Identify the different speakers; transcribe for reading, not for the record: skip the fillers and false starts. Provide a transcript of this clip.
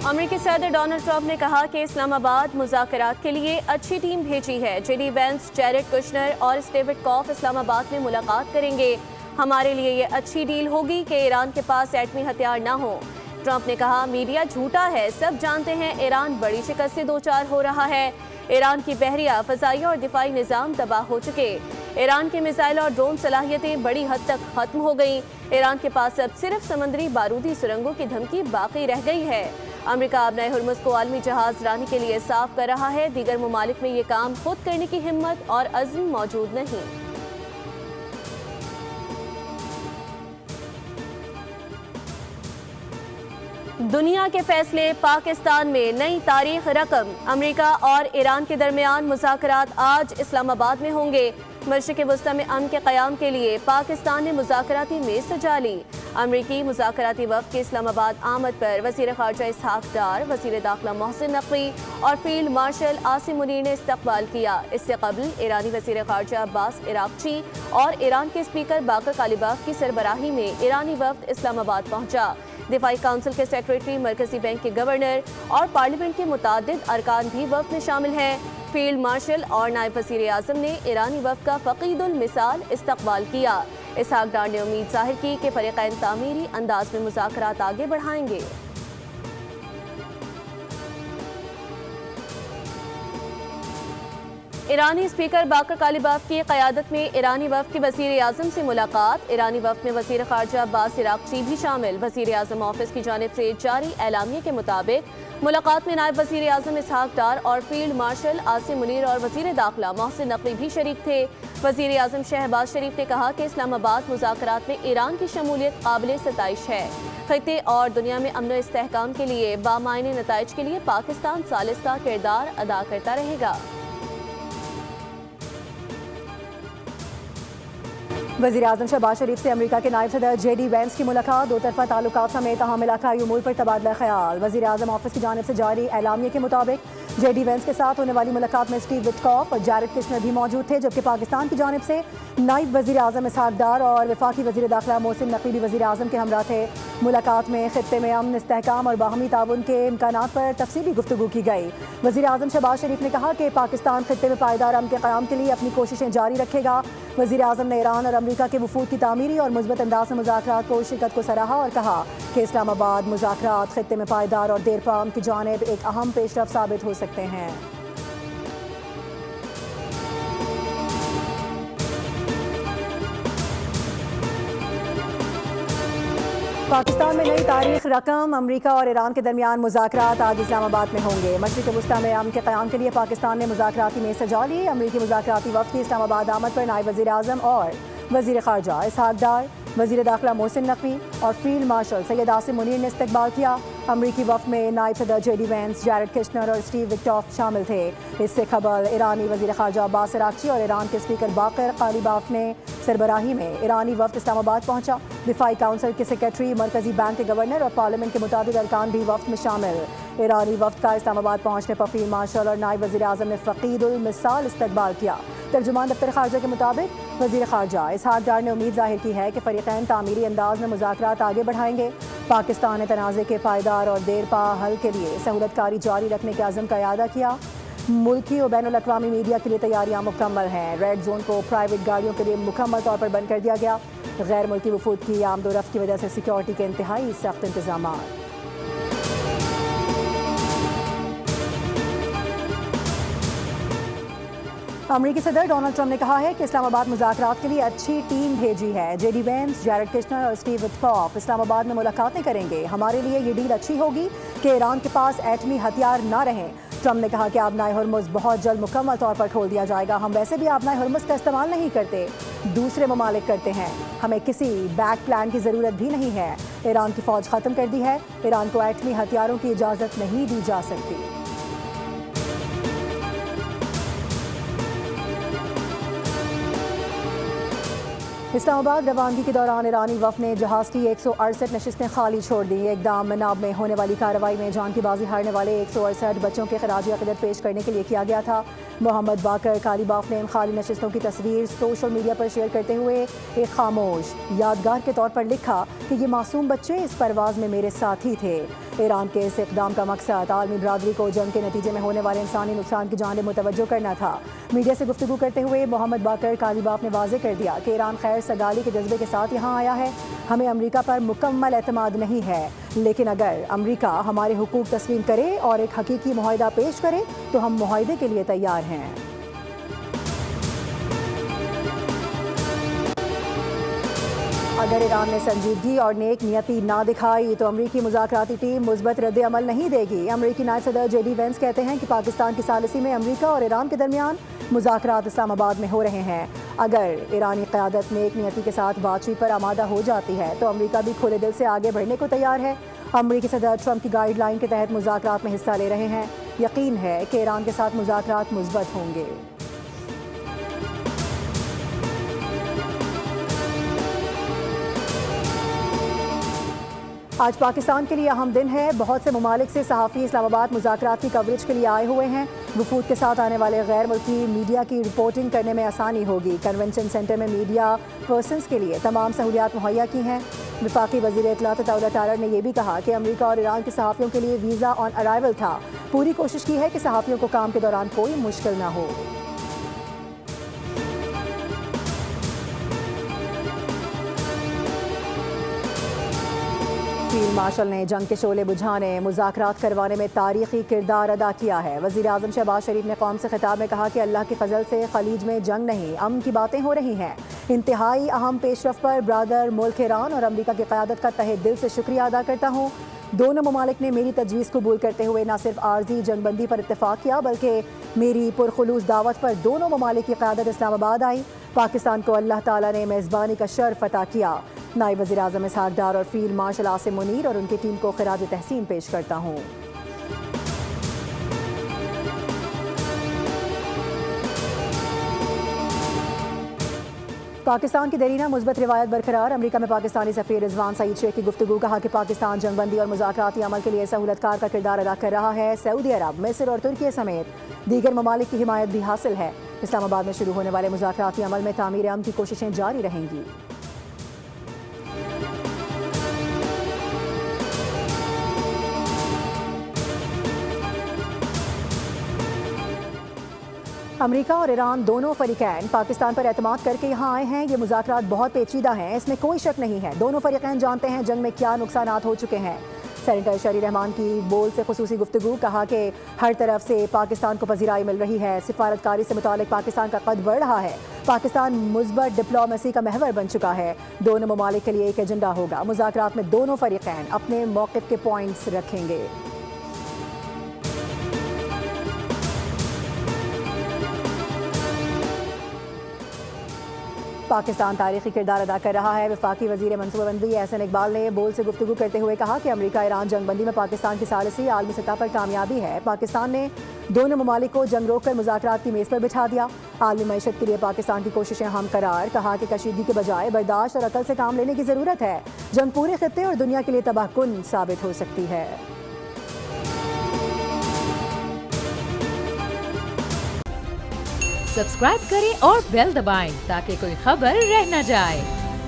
Speaker 1: امریکی صدر Donald Trump نے کہا کہ اسلام آباد مذاکرات کے لیے اچھی ٹیم بھیجی ہے۔ J D Vance, Jared Kushner اور اسٹیو وٹکاف اسلام آباد میں ملاقات کریں گے۔ ہمارے لیے یہ اچھی ڈیل ہوگی کہ ایران کے پاس ایٹمی ہتھیار نہ ہو۔ ٹرمپ نے کہا میڈیا جھوٹا ہے، سب جانتے ہیں ایران بڑی شکست سے دوچار ہو رہا ہے۔ ایران کی بحریہ، فضائیہ اور دفاعی نظام تباہ ہو چکے۔ ایران کے میزائل اور ڈرون صلاحیتیں بڑی حد تک ختم ہو گئیں۔ ایران کے پاس اب صرف سمندری بارودی سرنگوں کی دھمکی باقی رہ گئی ہے۔ امریکہ آبنائے ہرمز کو عالمی جہاز رانی کے لیے صاف کر رہا ہے۔ دیگر ممالک میں یہ کام خود کرنے کی ہمت اور عزم موجود نہیں۔ دنیا کے فیصلے، پاکستان میں نئی تاریخ رقم۔ امریکہ اور ایران کے درمیان مذاکرات آج اسلام آباد میں ہوں گے۔ مشرق وسطی میں امن کے قیام کے لیے پاکستان نے مذاکراتی میز سجا لی۔ امریکی مذاکراتی وفد کے اسلام آباد آمد پر وزیر خارجہ اسحاق ڈار، وزیر داخلہ محسن نقوی اور فیلڈ مارشل عاصم منیر نے استقبال کیا۔ اس سے قبل ایرانی وزیر خارجہ عباس عراقچی اور ایران کے اسپیکر باقر کالیباف کی سربراہی میں ایرانی وفد اسلام آباد پہنچا۔ دفاعی کونسل کے سیکریٹری، مرکزی بینک کے گورنر اور پارلیمنٹ کے متعدد ارکان بھی وفد میں شامل ہیں۔ فیلڈ مارشل اور نائب وزیر اعظم نے ایرانی وفد کا فقید المثال استقبال کیا۔ اسحاق ڈار نے امید ظاہر کی کہ فریقین تعمیری انداز میں مذاکرات آگے بڑھائیں گے۔ ایرانی اسپیکر باقر کالیباف کی قیادت میں ایرانی وفد کی وزیر اعظم سے ملاقات۔ ایرانی وفد میں وزیر خارجہ عباس عراقچی بھی شامل۔ وزیر اعظم آفس کی جانب سے جاری اعلامیے کے مطابق ملاقات میں نائب وزیر اعظم اسحاق ڈار اور فیلڈ مارشل عاصم منیر اور وزیر داخلہ محسن نقوی بھی شریک تھے۔ وزیر اعظم شہباز شریف نے کہا کہ اسلام آباد مذاکرات میں ایران کی شمولیت قابل ستائش ہے۔ خطے اور دنیا میں امن و استحکام کے لیے بامعنی نتائج کے لیے پاکستان ثالث کا کردار ادا کرتا رہے گا۔
Speaker 2: وزیر اعظم شہباز شریف سے امریکہ کے نائب صدر جے ڈی وینس کی ملاقات۔ دو طرفہ تعلقات سمیت اہم علاقائی امور پر تبادلہ خیال۔ وزیر اعظم آفس کی جانب سے جاری اعلامیے کے مطابق جے ڈی وینس کے ساتھ ہونے والی ملاقات میں اسٹیو وٹکاف اور جیرڈ کشنر بھی موجود تھے، جبکہ پاکستان کی جانب سے نائب وزیر اعظم اسحاق ڈار اور وفاقی وزیر داخلہ محسن نقوی بھی وزیر اعظم کے ہمراہ تھے۔ ملاقات میں خطے میں امن، استحکام اور باہمی تعاون کے امکانات پر تفصیلی گفتگو کی گئی۔ وزیر اعظم شہباز شریف نے کہا کہ پاکستان خطے میں پائیدار امن کے قیام کے لیے اپنی کوششیں جاری رکھے گا۔ وزیر اعظم نے ایران اور امریکہ کے وفود کی تعمیری اور مثبت انداز میں مذاکرات کو شرکت کو سراہا اور کہا کہ اسلام آباد مذاکرات خطے میں پائیدار اور دیرپا امن کی جانب ایک اہم پیش رفت ثابت ہو سکتے ہیں۔ پاکستان میں نئی تاریخ رقم۔ امریکہ اور ایران کے درمیان مذاکرات آج اسلام آباد میں ہوں گے۔ مشرق وسطی میں امن کے قیام کے لیے پاکستان نے مذاکراتی میز سجا لی۔ امریکی مذاکراتی وفد کی اسلام آباد آمد پر نائب وزیر اعظم اور وزیر خارجہ اسحاق ڈار، وزیر داخلہ محسن نقوی اور فیلڈ مارشل سید عاصم منیر نے استقبال کیا۔ امریکی وفد میں نائب صدر J D Vance, Jared Kushner اور اسٹیو وٹکاف شامل تھے۔ اس سے قبل ایرانی وزیر خارجہ عباس عراقچی اور ایران کے اسپیکر باقر کالیباف نے سربراہی میں ایرانی وفد اسلام آباد پہنچا۔ دفاعی کونسل کے سیکریٹری، مرکزی بینک کے گورنر اور پارلیمنٹ کے متعدد ارکان بھی وفد میں شامل۔ ایرانی وفد کا اسلام آباد پہنچنے پر فیلڈ مارشل اور نائب وزیر اعظم نے فقید المثال استقبال کیا۔ ترجمان دفتر خارجہ کے مطابق وزیر خارجہ اسحاق ڈار نے امید ظاہر کی ہے کہ فریقین تعمیری انداز میں مذاکرات آگے بڑھائیں گے۔ پاکستان نے تنازع کے پائیدار اور دیرپا حل کے لیے سہولت کاری جاری رکھنے کے عزم کا اعادہ کیا۔ ملکی و بین الاقوامی میڈیا کے لیے تیاریاں مکمل ہیں۔ ریڈ زون کو پرائیویٹ گاڑیوں کے لیے مکمل طور پر بند کر دیا گیا۔ غیر ملکی وفود کی آمد و رفت کی وجہ سے سیکیورٹی کے انتہائی سخت انتظامات۔ امریکی صدر ڈونلڈ ٹرمپ نے کہا ہے کہ اسلام آباد مذاکرات کے لیے اچھی ٹیم بھیجی ہے۔ J D Vance, Jared Kushner اور اسٹیو وٹکاف اسلام آباد میں ملاقاتیں کریں گے۔ ہمارے لیے یہ ڈیل اچھی ہوگی کہ ایران کے پاس ایٹمی ہتھیار نہ رہیں۔ ٹرمپ نے کہا کہ آبنائے ہرمز بہت جلد مکمل طور پر کھول دیا جائے گا۔ ہم ویسے بھی آبنائے ہرمز کا استعمال نہیں کرتے، دوسرے ممالک کرتے ہیں۔ ہمیں کسی بیک پلان کی ضرورت بھی نہیں ہے۔ ایران کی فوج ختم کر دی ہے۔ ایران کو ایٹمی ہتھیاروں کی اجازت نہیں دی جا سکتی۔ اسلام آباد روانگی کے دوران ایرانی وفد نے جہاز کی 168 نشستیں خالی چھوڑ دیں۔ یہ اقدام مناب میں ہونے والی کارروائی میں جان کی بازی ہارنے والے 168 بچوں کے خراج عقیدت پیش کرنے کے لیے کیا گیا تھا۔ محمد باقر کالیباف نے ان خالی نشستوں کی تصویر سوشل میڈیا پر شیئر کرتے ہوئے ایک خاموش یادگار کے طور پر لکھا کہ یہ معصوم بچے اس پرواز میں میرے ساتھی تھے۔ ایران کے اس اقدام کا مقصد عالمی برادری کو جنگ کے نتیجے میں ہونے والے انسانی نقصان کی جانب متوجہ کرنا تھا۔ میڈیا سے گفتگو کرتے ہوئے محمد باقر کالیباف نے واضح کر دیا کہ ایران خیر سگالی کے جذبے کے ساتھ یہاں آیا ہے۔ ہمیں امریکہ پر مکمل اعتماد نہیں ہے، لیکن اگر امریکہ ہمارے حقوق تسلیم کرے اور ایک حقیقی معاہدہ پیش کرے تو ہم معاہدے کے لیے تیار ہیں۔ اگر ایران نے سنجیدگی اور نیک نیتی نہ دکھائی تو امریکی مذاکراتی ٹیم مثبت رد عمل نہیں دے گی۔ امریکی نائب صدر جے ڈی وینس کہتے ہیں کہ پاکستان کی ثالثی میں امریکہ اور ایران کے درمیان مذاکرات اسلام آباد میں ہو رہے ہیں۔ اگر ایرانی قیادت نیک نیتی کے ساتھ بات چیت پر آمادہ ہو جاتی ہے تو امریکہ بھی کھلے دل سے آگے بڑھنے کو تیار ہے۔ امریکی صدر ٹرمپ کی گائیڈ لائن کے تحت مذاکرات میں حصہ لے رہے ہیں۔ یقین ہے کہ ایران کے ساتھ مذاکرات مثبت ہوں گے۔ آج پاکستان کے لیے اہم دن ہے۔ بہت سے ممالک سے صحافی اسلام آباد مذاکرات کی کوریج کے لیے آئے ہوئے ہیں۔ وفود کے ساتھ آنے والے غیر ملکی میڈیا کی رپورٹنگ کرنے میں آسانی ہوگی۔ کنونشن سینٹر میں میڈیا پرسنز کے لیے تمام سہولیات مہیا کی ہیں۔ وفاقی وزیر اطلاعات عطاءاللہ ٹارر نے یہ بھی کہا کہ امریکہ اور ایران کے صحافیوں کے لیے ویزا آن ارائیول تھا۔ پوری کوشش کی ہے کہ صحافیوں کو کام کے دوران کوئی مشکل نہ ہو۔ فیلڈ مارشل نے جنگ کے شعلے بجھانے، مذاکرات کروانے میں تاریخی کردار ادا کیا ہے۔ وزیر اعظم شہباز شریف نے قوم سے خطاب میں کہا کہ اللہ کے فضل سے خلیج میں جنگ نہیں، امن کی باتیں ہو رہی ہیں۔ انتہائی اہم پیش رفت پر برادر ملک ایران اور امریکہ کی قیادت کا تہہ دل سے شکریہ ادا کرتا ہوں۔ دونوں ممالک نے میری تجویز قبول کرتے ہوئے نہ صرف عارضی جنگ بندی پر اتفاق کیا بلکہ میری پرخلوص دعوت پر دونوں ممالک کی قیادت اسلام آباد آئی۔ پاکستان کو اللہ تعالیٰ نے میزبانی کا شرف عطا کیا۔ نائب وزیر اعظم اسحاق ڈار اور فیلڈ مارشل عاصم منیر اور ان کی ٹیم کو خراج تحسین پیش کرتا ہوں۔ پاکستان کی دیرینہ مثبت روایت برقرار۔ امریکہ میں پاکستانی سفیر رضوان سعید شیخ کی گفتگو، کہا کہ پاکستان جنگ بندی اور مذاکراتی عمل کے لیے سہولت کار کا کردار ادا کر رہا ہے۔ سعودی عرب، مصر اور ترکی سمیت دیگر ممالک کی حمایت بھی حاصل ہے۔ اسلام آباد میں شروع ہونے والے مذاکراتی عمل میں تعمیر امن کی کوششیں جاری رہیں گی۔ امریکہ اور ایران دونوں فریقین پاکستان پر اعتماد کر کے یہاں آئے ہیں۔ یہ مذاکرات بہت پیچیدہ ہیں، اس میں کوئی شک نہیں ہے۔ دونوں فریقین جانتے ہیں جنگ میں کیا نقصانات ہو چکے ہیں۔ سینیٹر شری رحمان کی بول سے خصوصی گفتگو، کہا کہ ہر طرف سے پاکستان کو پذیرائی مل رہی ہے۔ سفارتکاری سے متعلق پاکستان کا قد بڑھ رہا ہے۔ پاکستان مثبت ڈپلومیسی کا محور بن چکا ہے۔ دونوں ممالک کے لیے ایک ایجنڈا ہوگا۔ مذاکرات میں دونوں فریقین اپنے موقف کے پوائنٹس رکھیں گے۔ پاکستان تاریخی کردار ادا کر رہا ہے۔ وفاقی وزیر منصوبہ بندی احسن اقبال نے بول سے گفتگو کرتے ہوئے کہا کہ امریکہ ایران جنگ بندی میں پاکستان کی ثالثی عالمی سطح پر کامیابی ہے۔ پاکستان نے دونوں ممالک کو جنگ روک کر مذاکرات کی میز پر بٹھا دیا۔ عالمی معیشت کے لیے پاکستان کی کوششیں ہم قرار، کہا کہ کشیدگی کے بجائے برداشت اور عقل سے کام لینے کی ضرورت ہے۔ جنگ پورے خطے اور دنیا کے لیے تباہ کن ثابت ہو سکتی ہے۔
Speaker 3: سبسکرائب کریں اور بیل دبائیں تاکہ کوئی خبر رہ نہ جائے۔